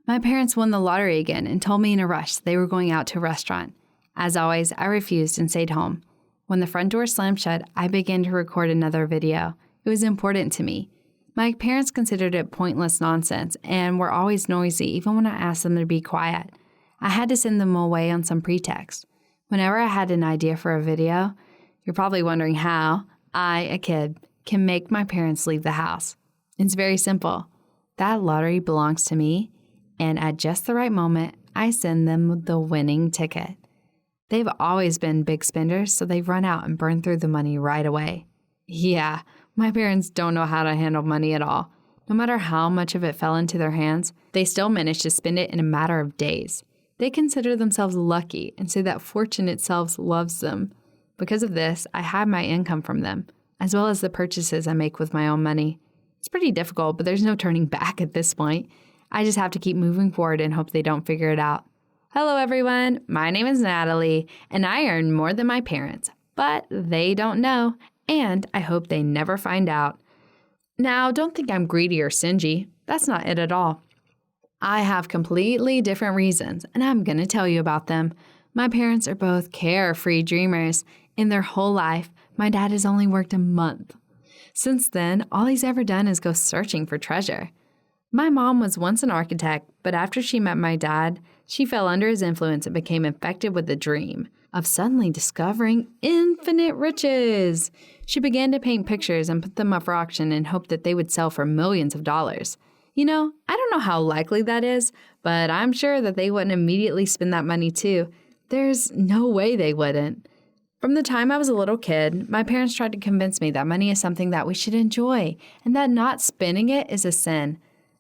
My parents won the lottery again and told me in a rush they were going out to a restaurant. As always, I refused and stayed home. When the front door slammed shut, I began to record another video. It was important to me. My parents considered it pointless nonsense and were always noisy even when I asked them to be quiet. I had to send them away on some pretext. Whenever I had an idea for a video, you're probably wondering how I, a kid, can make my parents leave the house. It's very simple. That lottery belongs to me, and at just the right moment, I send them the winning ticket. They've always been big spenders, so they run out and burn through the money right away. Yeah, my parents don't know how to handle money at all. No matter how much of it fell into their hands, they still manage to spend it in a matter of days. They consider themselves lucky and say that fortune itself loves them. Because of this, I hide my income from them, as well as the purchases I make with my own money. It's pretty difficult, but there's no turning back at this point. I just have to keep moving forward and hope they don't figure it out. Hello, everyone. My name is Natalie, and I earn more than my parents, but they don't know, and I hope they never find out. Now, don't think I'm greedy or stingy. That's not it at all. I have completely different reasons, and I'm going to tell you about them. My parents are both carefree dreamers. In their whole life, my dad has only worked a month. Since then, all he's ever done is go searching for treasure. My mom was once an architect, but after she met my dad, she fell under his influence and became infected with the dream of suddenly discovering infinite riches. She began to paint pictures and put them up for auction and hoped that they would sell for millions of dollars. You know, I don't know how likely that is, but I'm sure that they wouldn't immediately spend that money too. There's no way they wouldn't. From the time I was a little kid, my parents tried to convince me that money is something that we should enjoy and that not spending it is a sin.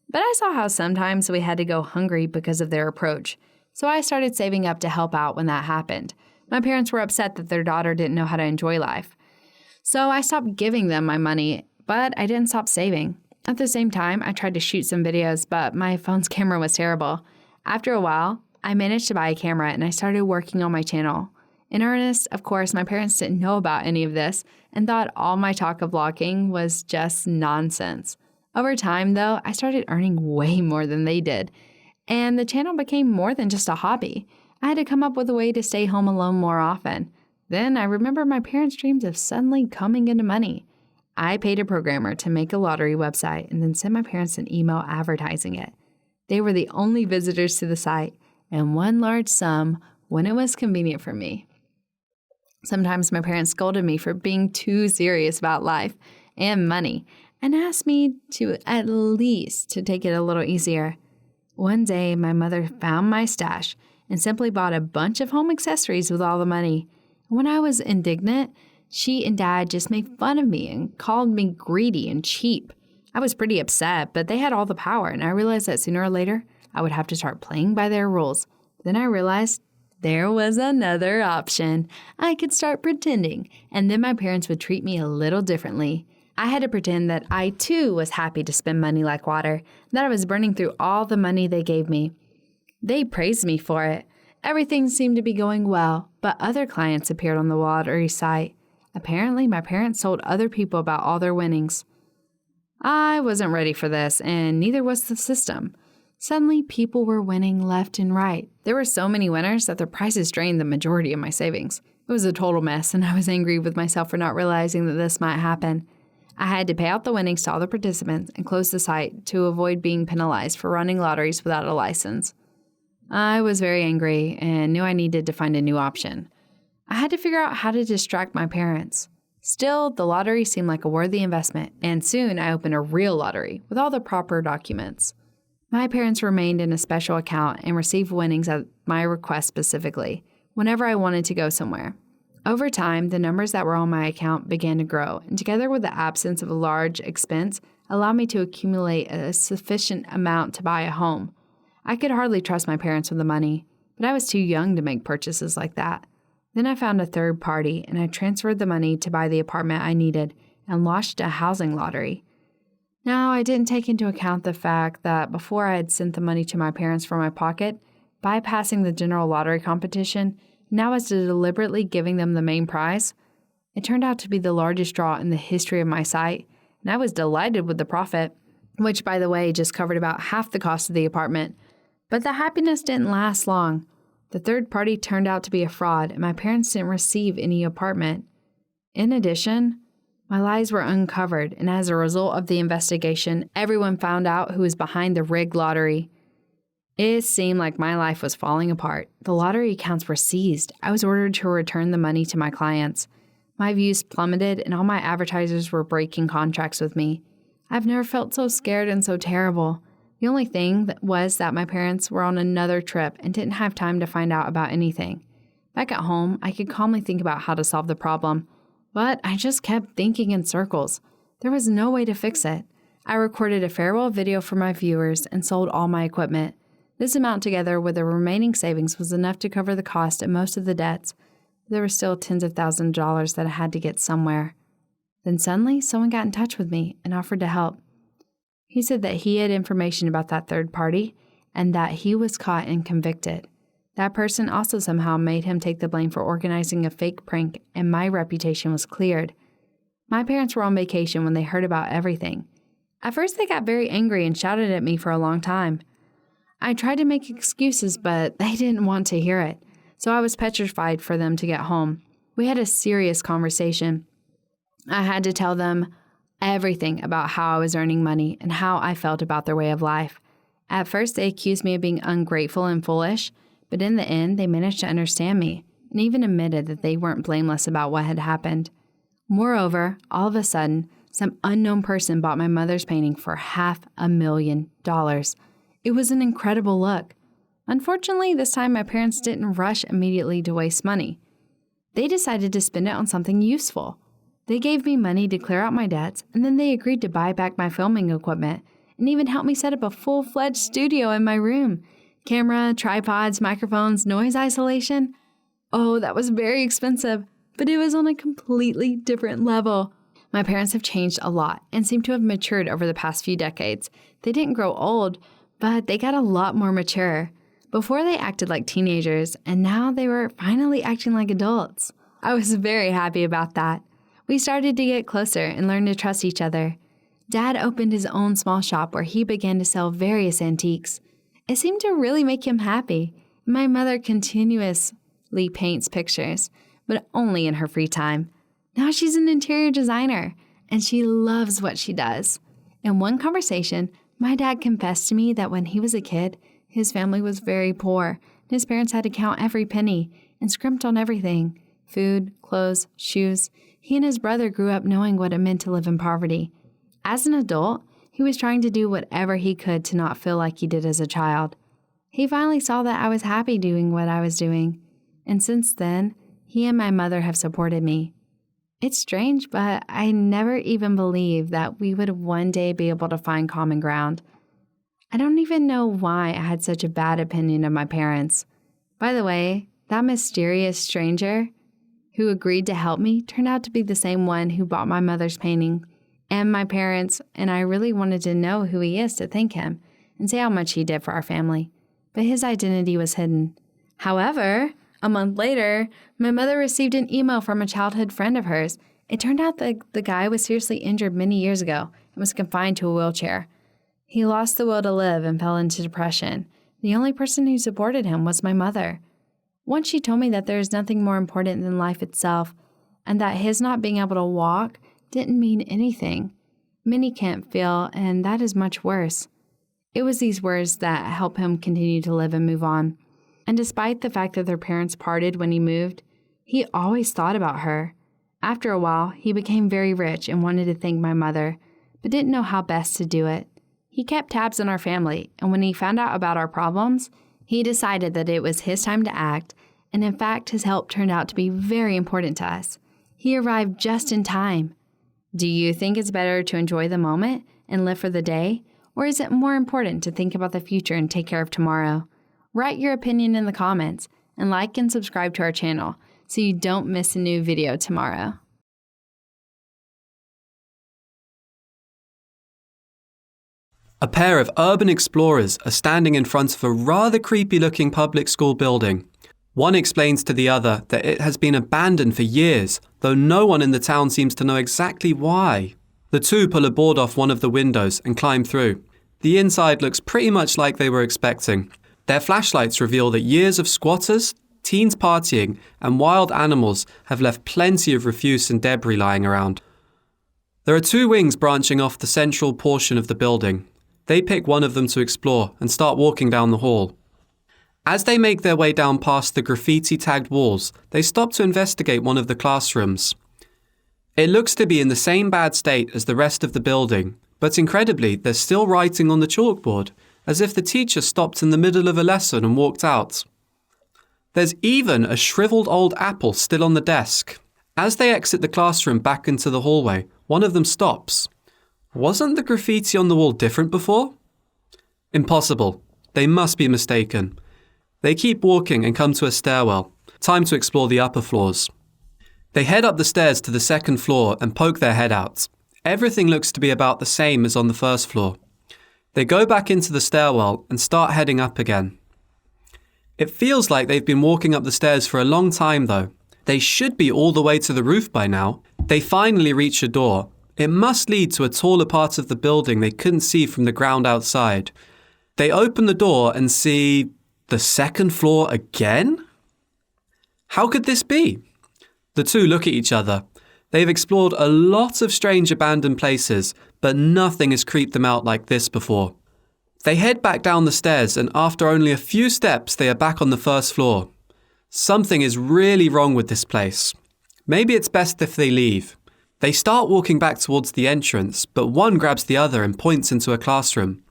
But I saw how sometimes we had to go hungry because of their approach, so I started saving up to help out when that happened. My parents were upset that their daughter didn't know how to enjoy life. So I stopped giving them my money, but I didn't stop saving. At the same time, I tried to shoot some videos, but my phone's camera was terrible. After a while, I managed to buy a camera and I started working on my channel. In earnest, of course, my parents didn't know about any of this and thought all my talk of vlogging was just nonsense. Over time, though, I started earning way more than they did, and the channel became more than just a hobby. I had to come up with a way to stay home alone more often. Then I remember my parents' dreams of suddenly coming into money. I paid a programmer to make a lottery website and then sent my parents an email advertising it. They were the only visitors to the site, and one large sum when it was convenient for me. Sometimes my parents scolded me for being too serious about life and money, and asked me to at least to take it a little easier. One day, my mother found my stash and simply bought a bunch of home accessories with all the money. When I was indignant, she and Dad just made fun of me and called me greedy and cheap. I was pretty upset, but they had all the power, and I realized that sooner or later, I would have to start playing by their rules. Then I realized there was another option. I could start pretending, and then my parents would treat me a little differently. I had to pretend that I, too, was happy to spend money like water, that I was burning through all the money they gave me. They praised me for it. Everything seemed to be going well, but other clients appeared on the lottery site. Apparently, my parents told other people about all their winnings. I wasn't ready for this, and neither was the system. Suddenly, people were winning left and right. There were so many winners that their prizes drained the majority of my savings. It was a total mess, and I was angry with myself for not realizing that this might happen. I had to pay out the winnings to all the participants and close the site to avoid being penalized for running lotteries without a license. I was very angry and knew I needed to find a new option. I had to figure out how to distract my parents. Still, the lottery seemed like a worthy investment, and soon I opened a real lottery with all the proper documents. My parents remained in a special account and received winnings at my request specifically, whenever I wanted to go somewhere. Over time, the numbers that were on my account began to grow, and together with the absence of a large expense, allowed me to accumulate a sufficient amount to buy a home. I could hardly trust my parents with the money, but I was too young to make purchases like that. Then I found a third party, and I transferred the money to buy the apartment I needed and launched a housing lottery. Now, I didn't take into account the fact that before I had sent the money to my parents from my pocket, bypassing the general lottery competition, now as to deliberately giving them the main prize. It turned out to be the largest draw in the history of my site, and I was delighted with the profit, which, by the way, just covered about half the cost of the apartment. But the happiness didn't last long. The third party turned out to be a fraud, and my parents didn't receive any apartment. In addition, my lies were uncovered, and as a result of the investigation, everyone found out who was behind the rigged lottery. It seemed like my life was falling apart. The lottery accounts were seized. I was ordered to return the money to my clients. My views plummeted, and all my advertisers were breaking contracts with me. I've never felt so scared and so terrible. The only thing was that my parents were on another trip and didn't have time to find out about anything. Back at home, I could calmly think about how to solve the problem, but I just kept thinking in circles. There was no way to fix it. I recorded a farewell video for my viewers and sold all my equipment. This amount together with the remaining savings was enough to cover the cost of most of the debts. There were still tens of thousands of dollars that I had to get somewhere. Then suddenly, someone got in touch with me and offered to help. He said that he had information about that third party and that he was caught and convicted. That person also somehow made him take the blame for organizing a fake prank, and my reputation was cleared. My parents were on vacation when they heard about everything. At first, they got very angry and shouted at me for a long time. I tried to make excuses, but they didn't want to hear it, so I was petrified for them to get home. We had a serious conversation. I had to tell them everything about how I was earning money and how I felt about their way of life. At first, they accused me of being ungrateful and foolish, but in the end, they managed to understand me and even admitted that they weren't blameless about what had happened. Moreover, all of a sudden, some unknown person bought my mother's painting for $500,000. It was an incredible look. Unfortunately, this time my parents didn't rush immediately to waste money. They decided to spend it on something useful. They gave me money to clear out my debts, and then they agreed to buy back my filming equipment and even help me set up a full-fledged studio in my room. Camera, tripods, microphones, noise isolation. Oh, that was very expensive, but it was on a completely different level. My parents have changed a lot and seem to have matured over the past few decades. They didn't grow old, but they got a lot more mature. Before they acted like teenagers, and now they were finally acting like adults. I was very happy about that. We started to get closer and learn to trust each other. Dad opened his own small shop where he began to sell various antiques. It seemed to really make him happy. My mother continuously paints pictures, but only in her free time. Now she's an interior designer, and she loves what she does. In one conversation, my dad confessed to me that when he was a kid, his family was very poor. His parents had to count every penny and scrimped on everything: food, clothes, shoes. He and his brother grew up knowing what it meant to live in poverty. As an adult, he was trying to do whatever he could to not feel like he did as a child. He finally saw that I was happy doing what I was doing, and since then, he and my mother have supported me. It's strange, but I never even believed that we would one day be able to find common ground. I don't even know why I had such a bad opinion of my parents. By the way, that mysterious stranger who agreed to help me turned out to be the same one who bought my mother's painting and my parents, and I really wanted to know who he is to thank him and say how much he did for our family. But his identity was hidden. However, a month later, my mother received an email from a childhood friend of hers. It turned out that the guy was seriously injured many years ago and was confined to a wheelchair. He lost the will to live and fell into depression. The only person who supported him was my mother. Once she told me that there is nothing more important than life itself, and that his not being able to walk didn't mean anything. Many can't feel, and that is much worse. It was these words that helped him continue to live and move on. And despite the fact that their parents parted when he moved, he always thought about her. After a while, he became very rich and wanted to thank my mother, but didn't know how best to do it. He kept tabs on our family, and when he found out about our problems, he decided that it was his time to act, and in fact, his help turned out to be very important to us. He arrived just in time. Do you think it's better to enjoy the moment and live for the day, or is it more important to think about the future and take care of tomorrow? Write your opinion in the comments, and like and subscribe to our channel so you don't miss a new video tomorrow. A pair of urban explorers are standing in front of a rather creepy-looking public school building. One explains to the other that it has been abandoned for years, though no one in the town seems to know exactly why. The two pull a board off one of the windows and climb through. The inside looks pretty much like they were expecting. Their flashlights reveal that years of squatters, teens partying, and wild animals have left plenty of refuse and debris lying around. There are 2 wings branching off the central portion of the building. They pick one of them to explore and start walking down the hall. As they make their way down past the graffiti-tagged walls, they stop to investigate one of the classrooms. It looks to be in the same bad state as the rest of the building, but incredibly, there's still writing on the chalkboard, as if the teacher stopped in the middle of a lesson and walked out. There's even a shriveled old apple still on the desk. As they exit the classroom back into the hallway, one of them stops. Wasn't the graffiti on the wall different before? Impossible. They must be mistaken. They keep walking and come to a stairwell. Time to explore the upper floors. They head up the stairs to the second floor and poke their head out. Everything looks to be about the same as on the first floor. They go back into the stairwell and start heading up again. It feels like they've been walking up the stairs for a long time though. They should be all the way to the roof by now. They finally reach a door. It must lead to a taller part of the building they couldn't see from the ground outside. They open the door and see the second floor again? How could this be? The 2 look at each other. They've explored a lot of strange abandoned places, but nothing has creeped them out like this before. They head back down the stairs, and after only a few steps, they are back on the first floor. Something is really wrong with this place. Maybe it's best if they leave. They start walking back towards the entrance, but one grabs the other and points into a classroom.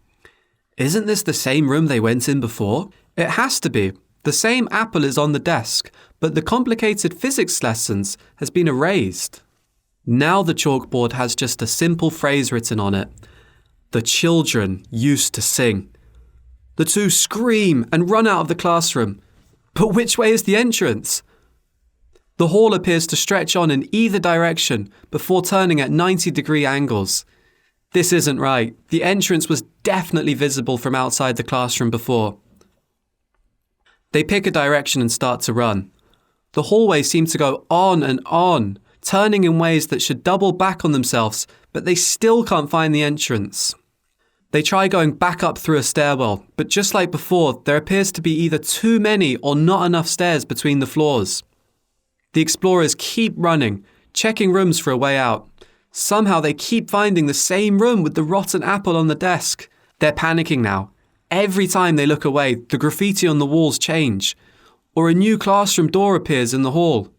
Isn't this the same room they went in before? It has to be. The same apple is on the desk, but the complicated physics lessons has been erased. Now the chalkboard has just a simple phrase written on it. The children used to sing. The 2 scream and run out of the classroom. But which way is the entrance? The hall appears to stretch on in either direction before turning at 90-degree angles. This isn't right. The entrance was definitely visible from outside the classroom before. They pick a direction and start to run. The hallways seem to go on, turning in ways that should double back on themselves, but they still can't find the entrance. They try going back up through a stairwell, but just like before, there appears to be either too many or not enough stairs between the floors. The explorers keep running, checking rooms for a way out. Somehow they keep finding the same room with the rotten apple on the desk. They're panicking now. Every time they look away, the graffiti on the walls change, or a new classroom door appears in the hall.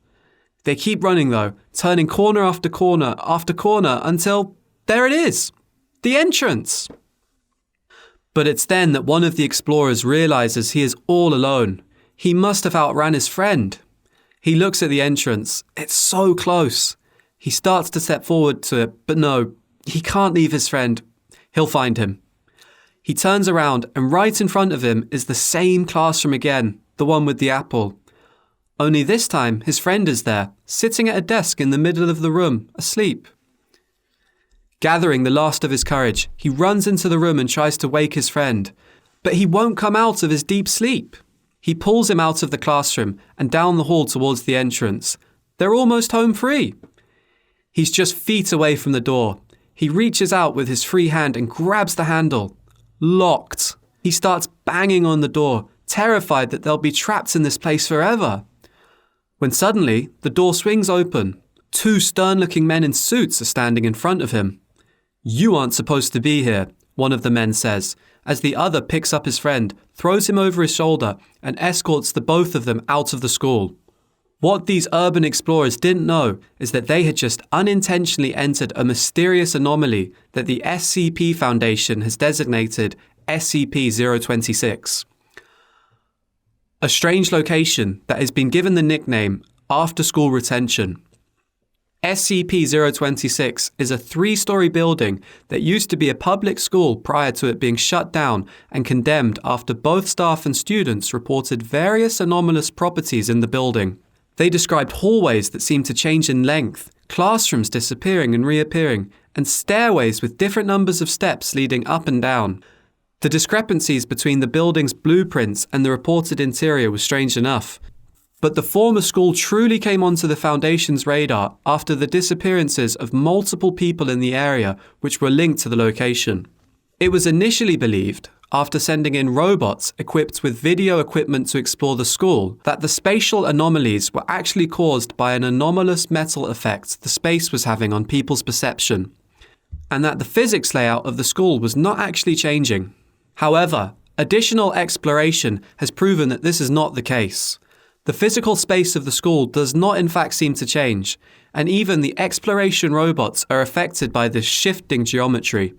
They keep running though, turning corner after corner until there it is, the entrance. But it's then that one of the explorers realizes he is all alone. He must have outran his friend. He looks at the entrance. It's so close. He starts to step forward to it, but no, he can't leave his friend. He'll find him. He turns around and right in front of him is the same classroom again, the one with the apple. Only this time his friend is there, sitting at a desk in the middle of the room, asleep. Gathering the last of his courage, he runs into the room and tries to wake his friend, but he won't come out of his deep sleep. He pulls him out of the classroom and down the hall towards the entrance. They're almost home free. He's just feet away from the door. He reaches out with his free hand and grabs the handle. Locked. He starts banging on the door, terrified that they'll be trapped in this place forever. When suddenly, the door swings open. 2 stern-looking men in suits are standing in front of him. "You aren't supposed to be here," one of the men says, as the other picks up his friend, throws him over his shoulder, and escorts the both of them out of the school. What these urban explorers didn't know is that they had just unintentionally entered a mysterious anomaly that the SCP Foundation has designated SCP-026. A strange location that has been given the nickname After-School Retention. SCP-026 is a 3-story building that used to be a public school prior to it being shut down and condemned after both staff and students reported various anomalous properties in the building. They described hallways that seemed to change in length, classrooms disappearing and reappearing, and stairways with different numbers of steps leading up and down. The discrepancies between the building's blueprints and the reported interior was strange enough. But the former school truly came onto the Foundation's radar after the disappearances of multiple people in the area which were linked to the location. It was initially believed, after sending in robots equipped with video equipment to explore the school, that the spatial anomalies were actually caused by an anomalous metal effect the space was having on people's perception, and that the physics layout of the school was not actually changing. However, additional exploration has proven that this is not the case. The physical space of the school does not in fact seem to change, and even the exploration robots are affected by this shifting geometry.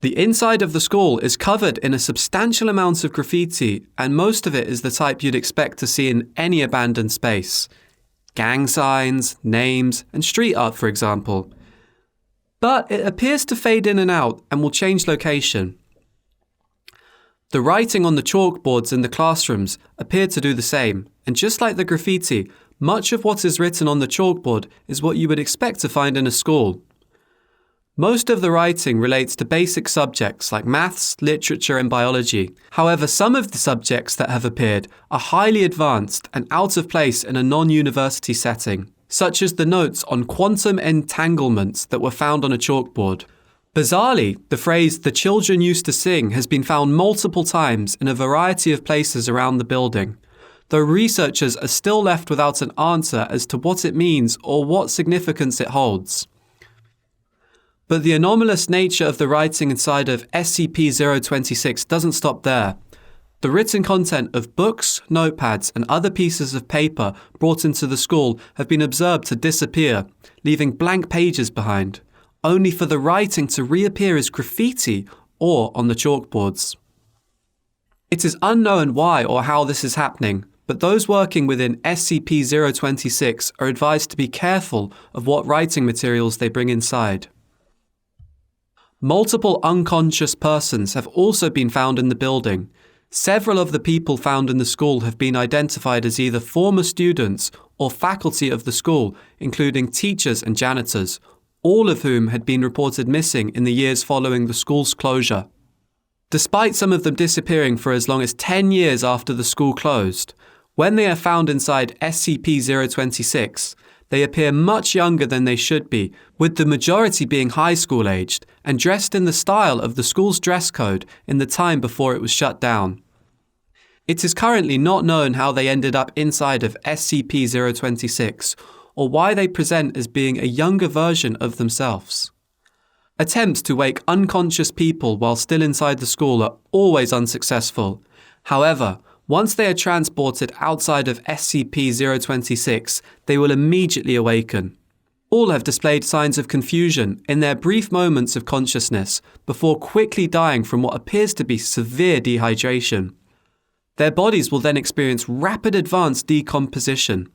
The inside of the school is covered in a substantial amount of graffiti, and most of it is the type you'd expect to see in any abandoned space. Gang signs, names, and street art, for example. But it appears to fade in and out and will change location. The writing on the chalkboards in the classrooms appeared to do the same, and just like the graffiti, much of what is written on the chalkboard is what you would expect to find in a school. Most of the writing relates to basic subjects like maths, literature, and biology. However, some of the subjects that have appeared are highly advanced and out of place in a non-university setting, such as the notes on quantum entanglements that were found on a chalkboard. Bizarrely, the phrase "the children used to sing" has been found multiple times in a variety of places around the building, though researchers are still left without an answer as to what it means or what significance it holds. But the anomalous nature of the writing inside of SCP-026 doesn't stop there. The written content of books, notepads, and other pieces of paper brought into the school have been observed to disappear, leaving blank pages behind, only for the writing to reappear as graffiti or on the chalkboards. It is unknown why or how this is happening, but those working within SCP-026 are advised to be careful of what writing materials they bring inside. Multiple unconscious persons have also been found in the building. Several of the people found in the school have been identified as either former students or faculty of the school, including teachers and janitors, all of whom had been reported missing in the years following the school's closure. Despite some of them disappearing for as long as 10 years after the school closed, when they are found inside SCP-026, they appear much younger than they should be, with the majority being high school aged and dressed in the style of the school's dress code in the time before it was shut down. It is currently not known how they ended up inside of SCP-026 or why they present as being a younger version of themselves. Attempts to wake unconscious people while still inside the school are always unsuccessful. However, once they are transported outside of SCP-026, they will immediately awaken. All have displayed signs of confusion in their brief moments of consciousness before quickly dying from what appears to be severe dehydration. Their bodies will then experience rapid advanced decomposition.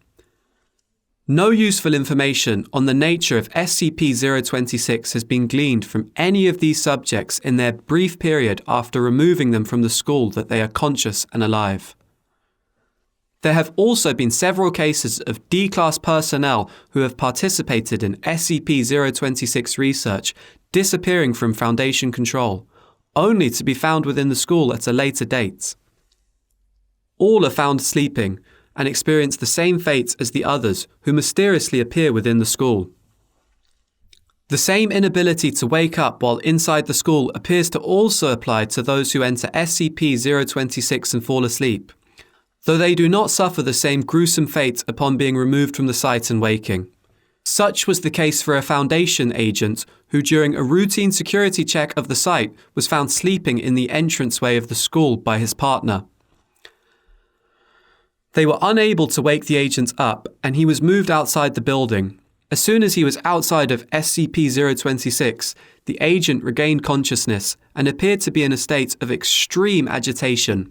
No useful information on the nature of SCP-026 has been gleaned from any of these subjects in their brief period after removing them from the school that they are conscious and alive. There have also been several cases of D-Class personnel who have participated in SCP-026 research disappearing from Foundation control, only to be found within the school at a later date. All are found sleeping and experience the same fate as the others who mysteriously appear within the school. The same inability to wake up while inside the school appears to also apply to those who enter SCP-026 and fall asleep, though they do not suffer the same gruesome fate upon being removed from the site and waking. Such was the case for a Foundation agent who during a routine security check of the site was found sleeping in the entranceway of the school by his partner. They were unable to wake the agent up, and he was moved outside the building. As soon as he was outside of SCP-026, the agent regained consciousness and appeared to be in a state of extreme agitation.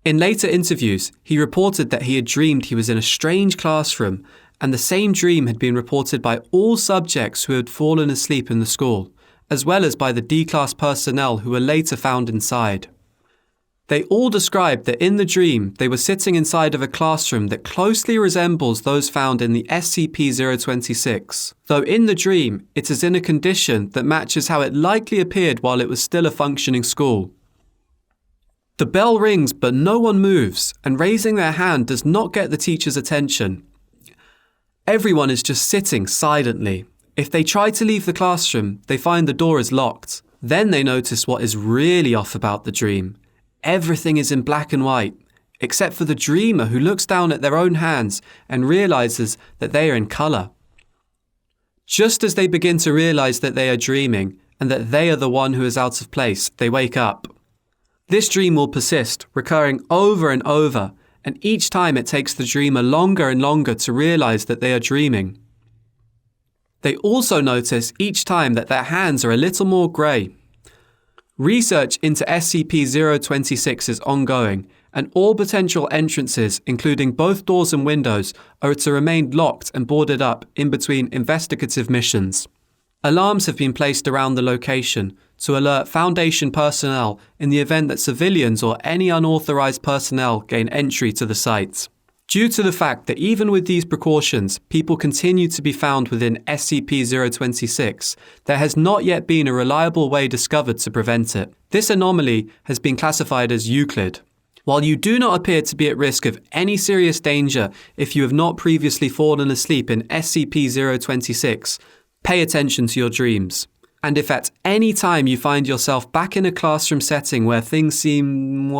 In later interviews, he reported that he had dreamed he was in a strange classroom, and the same dream had been reported by all subjects who had fallen asleep in the school, as well as by the D-Class personnel who were later found inside. They all described that in the dream they were sitting inside of a classroom that closely resembles those found in the SCP-026, though in the dream it is in a condition that matches how it likely appeared while it was still a functioning school. The bell rings but no one moves, and raising their hand does not get the teacher's attention. Everyone is just sitting silently. If they try to leave the classroom, they find the door is locked. Then they notice what is really off about the dream. Everything is in black and white, except for the dreamer who looks down at their own hands and realizes that they are in color. Just as they begin to realize that they are dreaming and that they are the one who is out of place, they wake up. This dream will persist, recurring over and over, and each time it takes the dreamer longer and longer to realize that they are dreaming. They also notice each time that their hands are a little more grey. Research into SCP-026 is ongoing, and all potential entrances, including both doors and windows, are to remain locked and boarded up in between investigative missions. Alarms have been placed around the location to alert Foundation personnel in the event that civilians or any unauthorized personnel gain entry to the site. Due to the fact that even with these precautions, people continue to be found within SCP-026, there has not yet been a reliable way discovered to prevent it. This anomaly has been classified as Euclid. While you do not appear to be at risk of any serious danger if you have not previously fallen asleep in SCP-026, pay attention to your dreams. And if at any time you find yourself back in a classroom setting where things seem,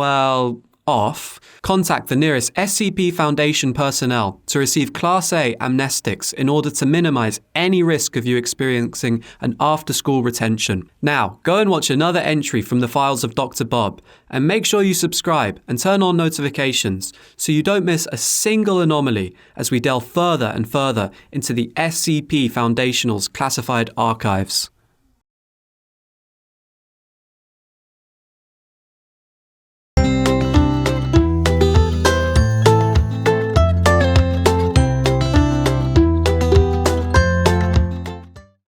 off, contact the nearest SCP Foundation personnel to receive Class A amnestics in order to minimize any risk of you experiencing an after-school retention. Now, go and watch another entry from the files of Dr. Bob, and make sure you subscribe and turn on notifications so you don't miss a single anomaly as we delve further and further into the SCP Foundational's classified archives.